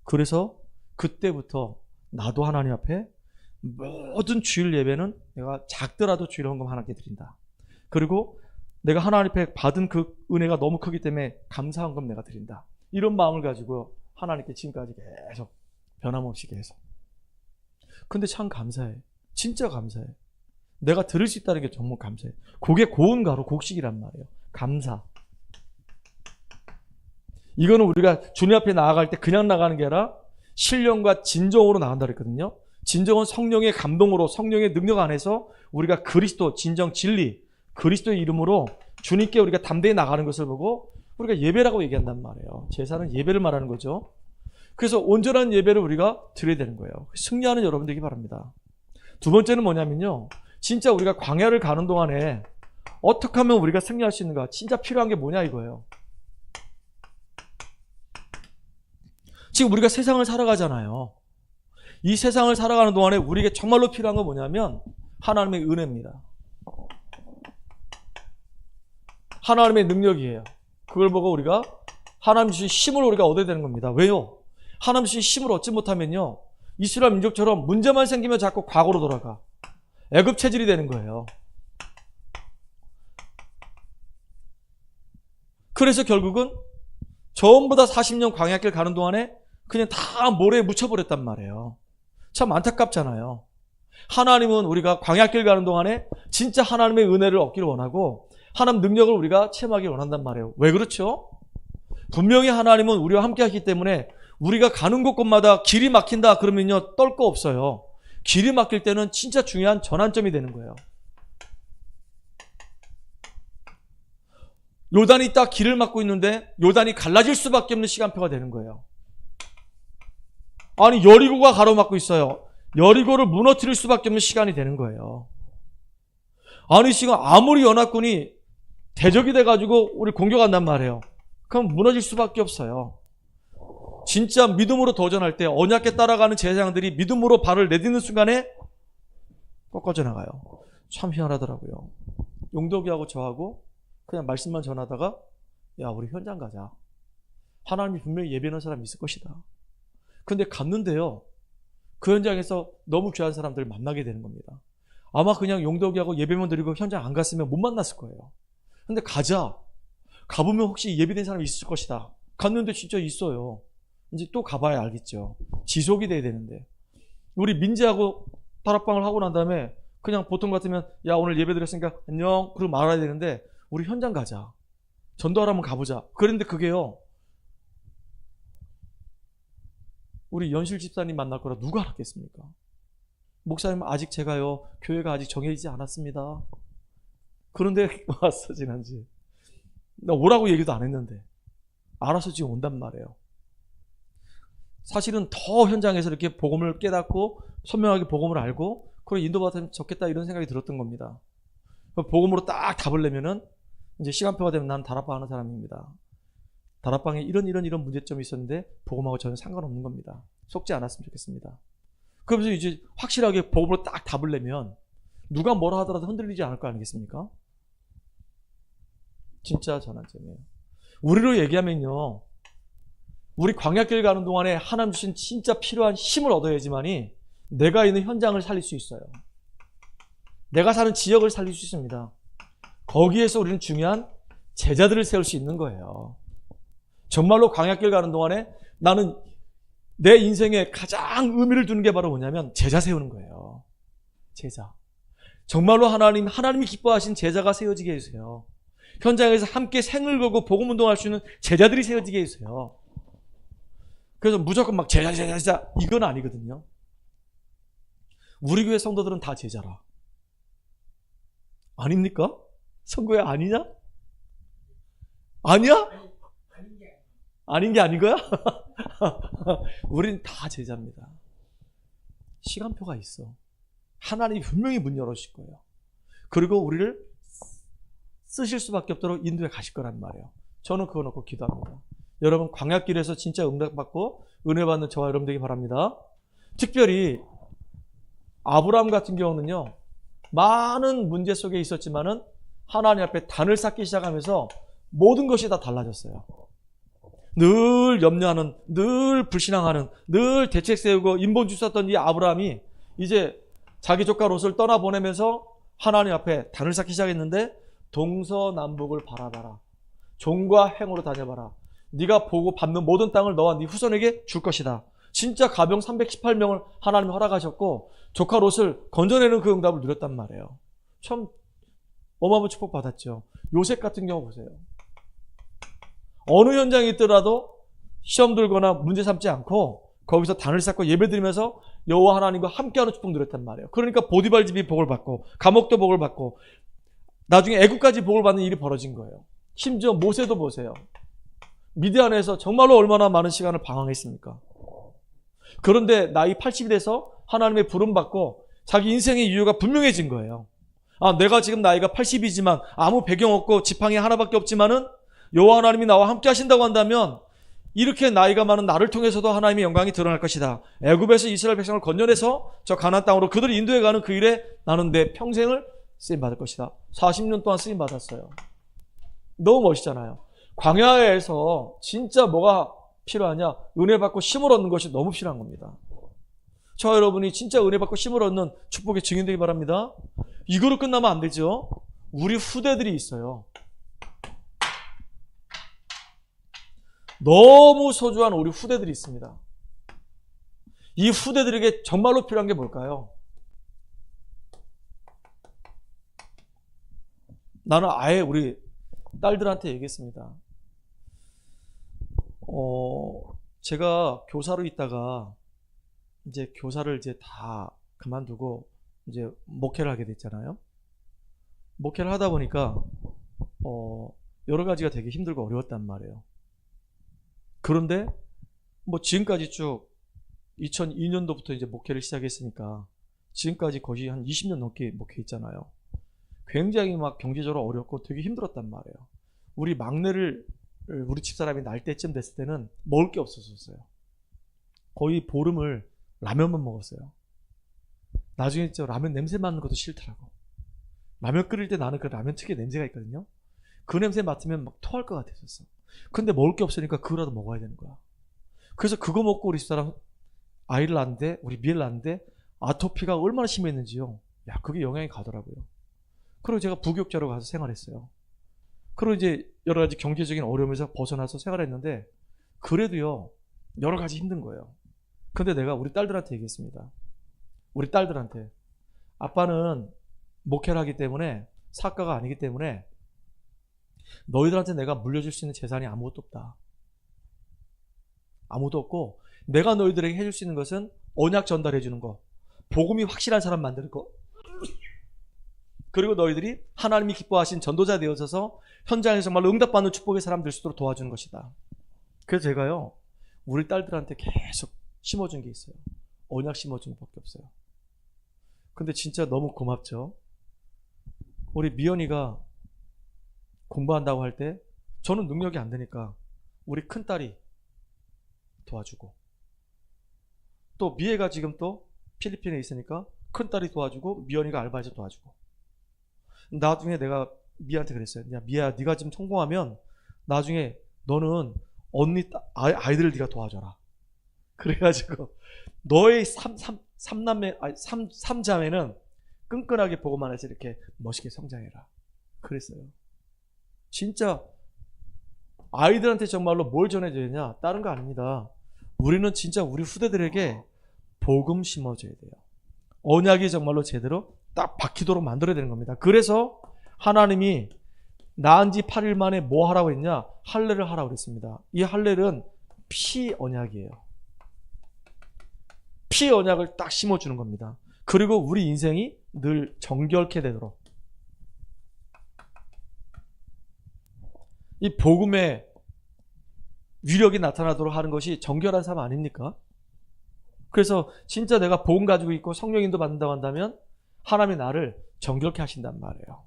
Speaker 1: 그래서 그때부터 나도 하나님 앞에 모든 주일 예배는 내가 작더라도 주일 헌금 하나님께 드린다. 그리고 내가 하나님 앞에 받은 그 은혜가 너무 크기 때문에 감사 헌금 내가 드린다. 이런 마음을 가지고 하나님께 지금까지 계속 변함없이 계속. 근데 참 감사해. 진짜 감사해. 내가 들을 수 있다는 게 정말 감사해. 그게 고운 가루, 곡식이란 말이에요. 감사. 이거는 우리가 주님 앞에 나아갈 때 그냥 나가는 게 아니라 신령과 진정으로 나간다 그랬거든요. 진정은 성령의 감동으로 성령의 능력 안에서 우리가 그리스도, 진정, 진리, 그리스도의 이름으로 주님께 우리가 담대히 나가는 것을 보고 우리가 예배라고 얘기한단 말이에요. 제사는 예배를 말하는 거죠. 그래서 온전한 예배를 우리가 드려야 되는 거예요. 승리하는 여러분 되기 바랍니다. 두 번째는 뭐냐면요, 진짜 우리가 광야를 가는 동안에 어떻게 하면 우리가 승리할 수 있는가, 진짜 필요한 게 뭐냐 이거예요. 지금 우리가 세상을 살아가잖아요. 이 세상을 살아가는 동안에 우리에게 정말로 필요한 건 뭐냐면 하나님의 은혜입니다. 하나님의 능력이에요. 그걸 보고 우리가 하나님 주신 힘을 우리가 얻어야 되는 겁니다. 왜요? 하나님 주신 힘을 얻지 못하면요, 이스라엘 민족처럼 문제만 생기면 자꾸 과거로 돌아가 애굽 체질이 되는 거예요. 그래서 결국은 전부 다 40년 광야길 가는 동안에 그냥 다 모래에 묻혀버렸단 말이에요. 참 안타깝잖아요. 하나님은 우리가 광야길 가는 동안에 진짜 하나님의 은혜를 얻기를 원하고 하나님 능력을 우리가 체험하기를 원한단 말이에요. 왜 그렇죠? 분명히 하나님은 우리와 함께 하기 때문에 우리가 가는 곳곳마다 길이 막힌다 그러면요, 떨 거 없어요. 길이 막힐 때는 진짜 중요한 전환점이 되는 거예요. 요단이 딱 길을 막고 있는데 요단이 갈라질 수밖에 없는 시간표가 되는 거예요. 아니, 여리고가 가로막고 있어요. 여리고를 무너뜨릴 수밖에 없는 시간이 되는 거예요. 아니, 지금 아무리 연합군이 대적이 돼가지고 우리 공격한단 말이에요. 그럼 무너질 수밖에 없어요. 진짜 믿음으로 도전할 때 언약에 따라가는 제사장들이 믿음으로 발을 내딛는 순간에 꺾어져 나가요. 참 희한하더라고요. 용덕이하고 저하고 그냥 말씀만 전하다가 야, 우리 현장 가자. 하나님이 분명히 예배하는 사람이 있을 것이다. 근데 갔는데요, 그 현장에서 너무 귀한 사람들을 만나게 되는 겁니다. 아마 그냥 용덕이하고 예배만 드리고 현장 안 갔으면 못 만났을 거예요. 근데 가자. 가보면 혹시 예배된 사람이 있을 것이다. 갔는데 진짜 있어요. 이제 또 가봐야 알겠죠. 지속이 돼야 되는데. 우리 민지하고 다락방을 하고 난 다음에 그냥 보통 같으면 야, 오늘 예배 드렸으니까 안녕 그러고 말아야 되는데 우리 현장 가자. 전도하러 한번 가보자. 그런데 그게요, 우리 연실 집사님 만날 거라 누가 알았겠습니까? 목사님, 아직 제가요, 교회가 아직 정해지지 않았습니다. 그런데 왔어, 지난주에. 나 오라고 얘기도 안 했는데 알아서 지금 온단 말이에요. 사실은 더 현장에서 이렇게 복음을 깨닫고 선명하게 복음을 알고 그래 인도받으면 좋겠다 이런 생각이 들었던 겁니다. 복음으로 딱 답을 내면은 이제 시간표가 되면 난 다락방 하는 사람입니다. 다락방에 이런 문제점이 있었는데 복음하고 전혀 상관없는 겁니다. 속지 않았으면 좋겠습니다. 그러면서 이제 확실하게 복음으로 딱 답을 내면 누가 뭐라 하더라도 흔들리지 않을 거 아니겠습니까? 진짜 전환점이에요. 우리로 얘기하면요, 우리 광야길 가는 동안에 하나님 주신 진짜 필요한 힘을 얻어야지만이 내가 있는 현장을 살릴 수 있어요. 내가 사는 지역을 살릴 수 있습니다. 거기에서 우리는 중요한 제자들을 세울 수 있는 거예요. 정말로 광야길 가는 동안에 나는 내 인생에 가장 의미를 두는 게 바로 뭐냐면 제자 세우는 거예요. 제자. 정말로 하나님이 기뻐하신 제자가 세워지게 해주세요. 현장에서 함께 생을 걸고 복음 운동할 수 있는 제자들이 세워지게 해주세요. 그래서 무조건 막 제자 이건 아니거든요. 우리 교회 성도들은 다 제자라. 아닙니까? 성교회 아니냐? 아니야? 아닌 게 아닌 거야? 우린 다 제자입니다. 시간표가 있어. 하나님이 분명히 문 열어주실 거예요. 그리고 우리를 쓰실 수밖에 없도록 인도에 가실 거란 말이에요. 저는 그거 놓고 기도합니다. 여러분, 광야길에서 진짜 응답받고 은혜 받는 저와 여러분 되기 바랍니다. 특별히 아브라함 같은 경우는요, 많은 문제 속에 있었지만은 하나님 앞에 단을 쌓기 시작하면서 모든 것이 다 달라졌어요. 늘 염려하는, 늘 불신앙하는, 늘 대책 세우고 인본주의 썼던 이 아브라함이 이제 자기 조카 롯을 떠나보내면서 하나님 앞에 단을 쌓기 시작했는데 동서남북을 바라봐라. 종과 행으로 다녀봐라. 네가 보고 받는 모든 땅을 너와 네 후손에게 줄 것이다. 진짜 가병 318명을 하나님이 허락하셨고 조카 롯을 건져내는 그 응답을 누렸단 말이에요. 참 어마어마한 축복 받았죠. 요셉 같은 경우 보세요. 어느 현장에 있더라도 시험 들거나 문제 삼지 않고 거기서 단을 쌓고 예배드리면서 여호와 하나님과 함께하는 축복 누렸단 말이에요. 그러니까 보디발 집이 복을 받고 감옥도 복을 받고 나중에 애국까지 복을 받는 일이 벌어진 거예요. 심지어 모세도 보세요. 미디안에서 정말로 얼마나 많은 시간을 방황했습니까? 그런데 나이 80이 돼서 하나님의 부름받고 자기 인생의 이유가 분명해진 거예요. 아, 내가 지금 나이가 80이지만 아무 배경 없고 지팡이 하나밖에 없지만은 여호와 하나님이 나와 함께 하신다고 한다면 이렇게 나이가 많은 나를 통해서도 하나님의 영광이 드러날 것이다. 애굽에서 이스라엘 백성을 건져내서 저 가나안 땅으로 그들을 인도해가는 그 일에 나는 내 평생을 쓰임받을 것이다. 40년 동안 쓰임받았어요. 너무 멋있잖아요. 광야에서 진짜 뭐가 필요하냐? 은혜 받고 힘을 얻는 것이 너무 필요한 겁니다. 저 여러분이 진짜 은혜 받고 힘을 얻는 축복의 증인 되기 바랍니다. 이거로 끝나면 안 되죠. 우리 후대들이 있어요. 너무 소중한 우리 후대들이 있습니다. 이 후대들에게 정말로 필요한 게 뭘까요? 나는 아예 우리 딸들한테 얘기했습니다. 제가 교사로 있다가 이제 교사를 이제 다 그만두고 이제 목회를 하게 됐잖아요. 목회를 하다 보니까 여러 가지가 되게 힘들고 어려웠단 말이에요. 그런데 뭐 지금까지 쭉 2002년도부터 이제 목회를 시작했으니까 지금까지 거의 한 20년 넘게 목회했잖아요. 굉장히 막 경제적으로 어렵고 되게 힘들었단 말이에요. 우리 막내를 우리 집사람이 날 때쯤 됐을 때는 먹을 게 없었어요. 거의 보름을 라면만 먹었어요. 나중에 진짜 라면 냄새 맡는 것도 싫더라고. 라면 끓일 때 나는 그 라면 특유의 냄새가 있거든요. 그 냄새 맡으면 막 토할 것 같았었어. 근데 먹을 게 없으니까 그거라도 먹어야 되는 거야. 그래서 그거 먹고 우리 집사람 아이를 낳는데, 우리 미애를 낳는데 아토피가 얼마나 심했는지요. 야, 그게 영향이 가더라고요. 그리고 제가 부교육자로 가서 생활했어요. 그리고 이제 여러 가지 경제적인 어려움에서 벗어나서 생활했는데 그래도요 여러 가지 힘든 거예요. 근데 내가 우리 딸들한테 얘기했습니다. 우리 딸들한테 아빠는 목회를 하기 때문에 사과가 아니기 때문에 너희들한테 내가 물려줄 수 있는 재산이 아무것도 없다. 아무도 없고 내가 너희들에게 해줄 수 있는 것은 언약 전달해 주는 거, 복음이 확실한 사람 만드는 거, 그리고 너희들이 하나님이 기뻐하신 전도자 되어서서 현장에서 정말 응답받는 축복의 사람 될 수 있도록 도와주는 것이다. 그래서 제가요 우리 딸들한테 계속 심어준 게 있어요. 언약 심어준 것밖에 없어요. 근데 진짜 너무 고맙죠. 우리 미연이가 공부한다고 할 때 저는 능력이 안 되니까 우리 큰딸이 도와주고, 또 미애가 지금 또 필리핀에 있으니까 큰딸이 도와주고 미연이가 알바해서 도와주고. 나중에 내가 미애한테 그랬어요. 야, 미애야, 네가 지금 성공하면 나중에 너는 언니 아이들을 네가 도와줘라. 그래가지고 너의 삼자매는 끈끈하게 보고만 해서 이렇게 멋있게 성장해라. 그랬어요. 진짜 아이들한테 정말로 뭘 전해줘야 되냐? 다른 거 아닙니다. 우리는 진짜 우리 후대들에게 복음 심어줘야 돼요. 언약이 정말로 제대로 딱 박히도록 만들어야 되는 겁니다. 그래서 하나님이 낳은 지 8일 만에 뭐 하라고 했냐? 할례를 하라고 그랬습니다. 이 할례는 피 언약이에요. 피 언약을 딱 심어주는 겁니다. 그리고 우리 인생이 늘 정결케 되도록, 이 복음의 위력이 나타나도록 하는 것이 정결한 삶 아닙니까? 그래서 진짜 내가 복음 가지고 있고 성령인도 받는다고 한다면 하나님이 나를 정결케 하신단 말이에요.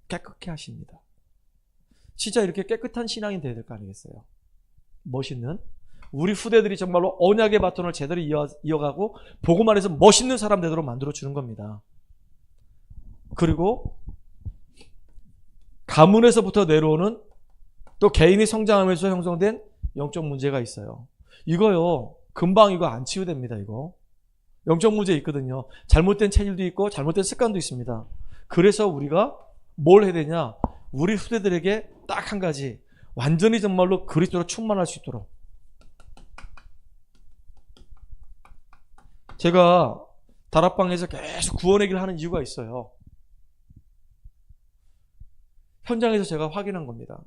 Speaker 1: 깨끗게 하십니다. 진짜 이렇게 깨끗한 신앙이 되어야 될 거 아니겠어요? 멋있는 우리 후대들이 정말로 언약의 바톤을 제대로 이어가고 복음 안에서 멋있는 사람 되도록 만들어주는 겁니다. 그리고 가문에서부터 내려오는 또 개인이 성장하면서 형성된 영적 문제가 있어요. 이거요 금방 이거 안 치유됩니다. 이거 영적 문제 있거든요. 잘못된 체질도 있고 잘못된 습관도 있습니다. 그래서 우리가 뭘 해야 되냐? 우리 후대들에게 딱 한 가지, 완전히 정말로 그리스도로 충만할 수 있도록. 제가 다락방에서 계속 구원의 길을 하는 이유가 있어요. 현장에서 제가 확인한 겁니다.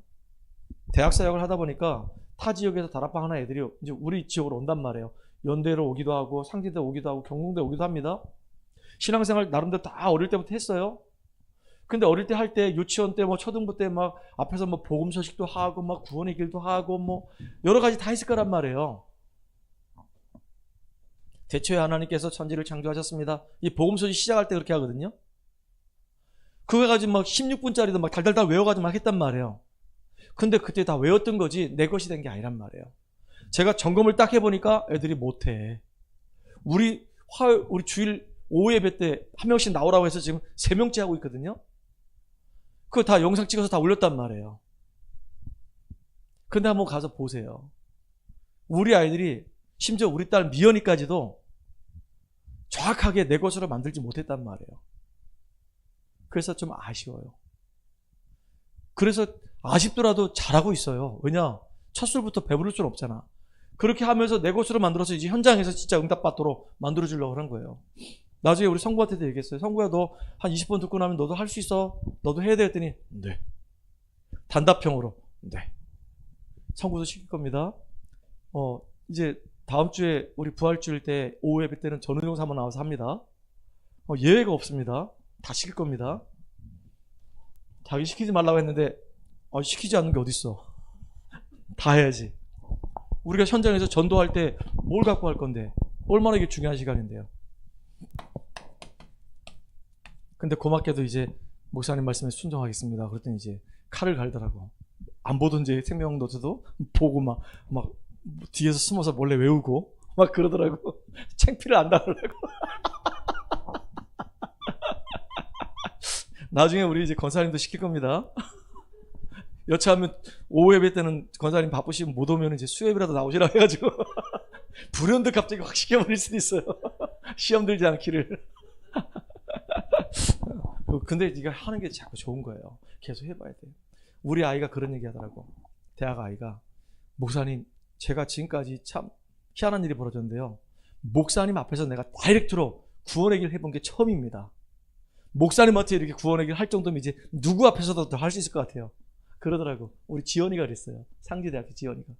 Speaker 1: 대학 사역을 하다 보니까 타 지역에서 다락방 하나 애들이 이제 우리 지역으로 온단 말이에요. 연대로 오기도 하고 상지대 오기도 하고 경동대 오기도 합니다. 신앙생활 나름대로 다 어릴 때부터 했어요. 근데 어릴 때 할 때 유치원 때 뭐 초등부 때 막 앞에서 뭐 복음 소식도 하고 막 구원의 길도 하고 뭐 여러 가지 다 했을 거란 말이에요. 대초에 하나님께서 천지를 창조하셨습니다. 이 복음 소식 시작할 때 그렇게 하거든요. 그거 가지고 막 16분짜리도 막 달달달 외워가지고 막 했단 말이에요. 근데 그때 다 외웠던 거지 내 것이 된 게 아니란 말이에요. 제가 점검을 딱 해보니까 애들이 못해. 우리 주일 오후 예배 때 한 명씩 나오라고 해서 지금 3명째 하고 있거든요. 그거 다 영상 찍어서 다 올렸단 말이에요. 근데 한번 가서 보세요. 우리 아이들이 심지어 우리 딸 미연이까지도 정확하게 내 것으로 만들지 못했단 말이에요. 그래서 좀 아쉬워요. 그래서 아쉽더라도 잘하고 있어요. 왜냐? 첫 술부터 배부를 수는 없잖아. 그렇게 하면서 내 것으로 만들어서 이제 현장에서 진짜 응답받도록 만들어주려고 하는 거예요. 나중에 우리 성구한테도 얘기했어요. 성구야, 너 한 20번 듣고 나면 너도 할 수 있어? 너도 해야 돼? 했더니 네. 단답형으로 네. 성구도 시킬 겁니다. 이제 다음 주에 우리 부활주일 때 오후 예배 때는 전은용 사모 나와서 합니다. 예외가 없습니다. 다 시킬 겁니다. 자기 시키지 말라고 했는데 시키지 않는 게 어딨어. 다 해야지. 우리가 현장에서 전도할 때 뭘 갖고 할 건데 얼마나 이게 중요한 시간인데요. 근데 고맙게도 이제 목사님 말씀에 순종하겠습니다. 그랬더니 이제 칼을 갈더라고. 안 보던지 생명 노트도 보고 막 뒤에서 숨어서 몰래 외우고 막 그러더라고. 창피를 안 당하려고. 나중에 우리 이제 권사님도 시킬 겁니다. 여차하면 오후 예배 때는 권사님 바쁘시면 못 오면 이제 수요일이라도 나오시라고 해가지고 불현듯 갑자기 확 시켜버릴 수도 있어요. 시험 들지 않기를. 근데 네가 하는 게 자꾸 좋은 거예요. 계속 해봐야 돼. 우리 아이가 그런 얘기 하더라고. 대학 아이가 목사님 제가 지금까지 참 희한한 일이 벌어졌는데요. 목사님 앞에서 내가 다이렉트로 구원의 길 해본 게 처음입니다. 목사님한테 이렇게 구원의 길 할 정도면 이제 누구 앞에서도 더 할 수 있을 것 같아요. 그러더라고. 우리 지연이가 그랬어요. 상지대학교 지연이가.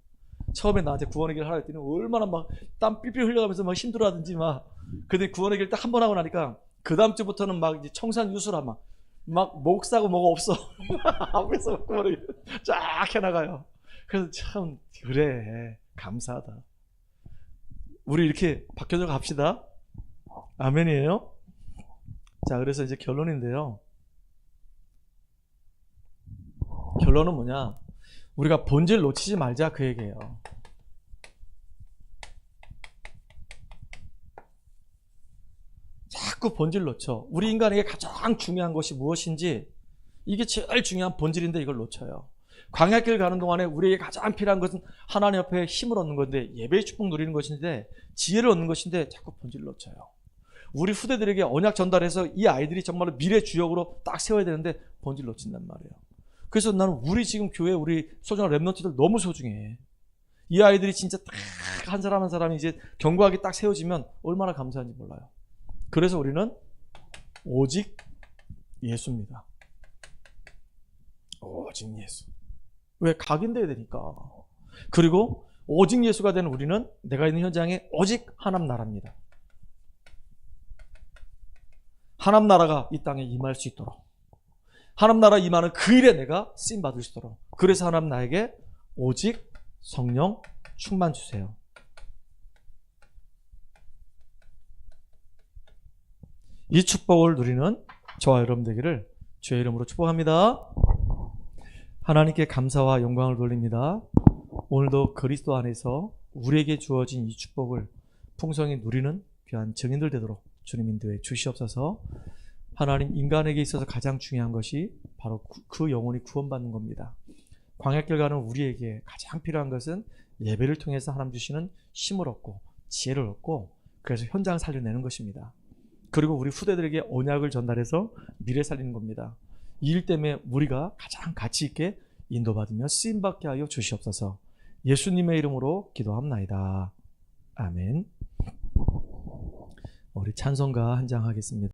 Speaker 1: 처음에 나한테 구원의 길 하라 했더니 얼마나 막 땀 삘삘 흘려가면서 막 힘들어하든지 막. 근데 구원의 길 딱 한 번 하고 나니까 그 다음 주부터는 막 이제 청산유수라 막 목사고 뭐가 없어. 앞에서 구원의 길 쫙 해나가요. 그래서 참 그래 감사하다. 우리 이렇게 바뀌어서 갑시다. 아멘이에요. 자, 그래서 이제 결론인데요. 결론은 뭐냐? 우리가 본질 놓치지 말자 그 얘기예요. 자꾸 본질 놓쳐. 우리 인간에게 가장 중요한 것이 무엇인지 이게 제일 중요한 본질인데 이걸 놓쳐요. 광야길 가는 동안에 우리에게 가장 필요한 것은 하나님 앞에 힘을 얻는 건데 예배의 축복 누리는 것인데 지혜를 얻는 것인데 자꾸 본질을 놓쳐요. 우리 후대들에게 언약 전달해서 이 아이들이 정말로 미래 주역으로 딱 세워야 되는데 본질 놓친단 말이에요. 그래서 나는 우리 지금 교회 우리 소중한 랩런트들 너무 소중해. 이 아이들이 진짜 딱 한 사람 한 사람이 이제 견고하게 딱 세워지면 얼마나 감사한지 몰라요. 그래서 우리는 오직 예수입니다. 오직 예수. 왜? 각인돼야 되니까. 그리고 오직 예수가 되는 우리는 내가 있는 현장에 오직 하나님 나라입니다. 하나님 나라가 이 땅에 임할 수 있도록, 하나님 나라 임하는 그 일에 내가 쓰임 받을 수 있도록. 그래서 하나님 나에게 오직 성령 충만 주세요. 이 축복을 누리는 저와 여러분 되기를 주의 이름으로 축복합니다. 하나님께 감사와 영광을 돌립니다. 오늘도 그리스도 안에서 우리에게 주어진 이 축복을 풍성히 누리는 귀한 증인들 되도록 주님 인도해 주시옵소서. 하나님, 인간에게 있어서 가장 중요한 것이 바로 그 영혼이 구원받는 겁니다. 광야길 가는 우리에게 가장 필요한 것은 예배를 통해서 하나님 주시는 힘을 얻고 지혜를 얻고 그래서 현장 살려내는 것입니다. 그리고 우리 후대들에게 언약을 전달해서 미래 살리는 겁니다. 이 일 때문에 우리가 가장 가치 있게 인도받으며 쓰임받게 하여 주시옵소서. 예수님의 이름으로 기도합나이다. 아멘. 우리 찬송가 한 장 하겠습니다.